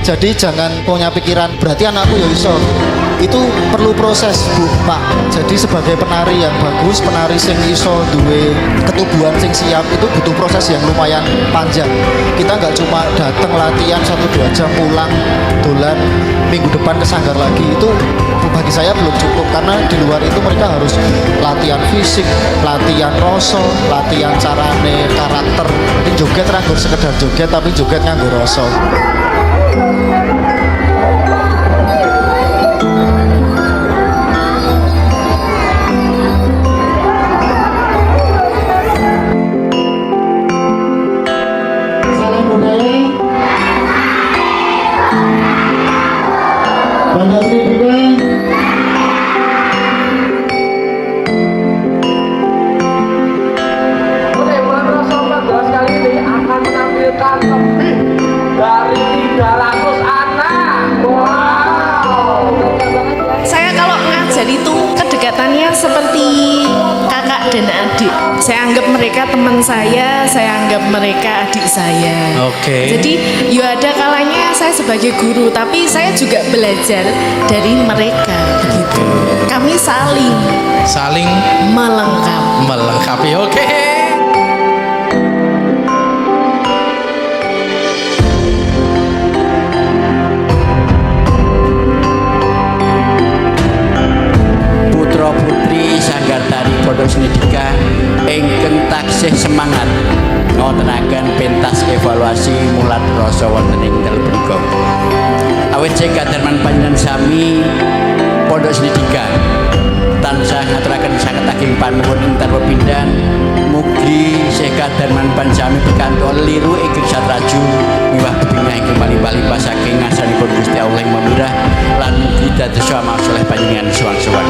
Jadi jangan punya pikiran berarti anakku ya iso. Itu perlu proses Bu Pak. Jadi sebagai penari yang bagus, penari sing iso duwe ketubuhan sing siap, itu butuh proses yang lumayan panjang. Kita nggak cuma datang latihan 1-2 jam pulang dolan, minggu depan ke sanggar lagi. Itu bagi saya belum cukup, karena di luar itu mereka harus latihan fisik, latihan rasa, latihan carane karakter. Ini joget ranggur sekedar joget, tapi joget nganggo rasa. Salam budaya, Banda Sri juga. Bulan Rasa 14 kali ini akan menampilkan lebih dari 300 anak. Wow. Saya kalau ngajar itu kedekatannya seperti kakak dan adik. Saya anggap mereka teman saya anggap mereka adik saya. Oke. Jadi ya ada kalanya saya sebagai guru, tapi saya juga belajar dari mereka begitu. Kami saling melengkapi. Oke. Putra putri Sanggar Tari Pondok Snedika ingkang taksih semangat ngotenaken pentas evaluasi mulat rasa wonten ing dalem punika. Awit sing kadarman panjenengan sami Pondok Snedika tansah ngaturaken sanget ageng panuwun ing pepindhan mugi Syekh Kadarman panjenengan pikantuk liru ingkang satraju miwah bebingah ingkang malimpah-limpah saking ngarsanipun Gusti Allah ing mamirah lan mugi dados masleh panjenengan sowan-sowan.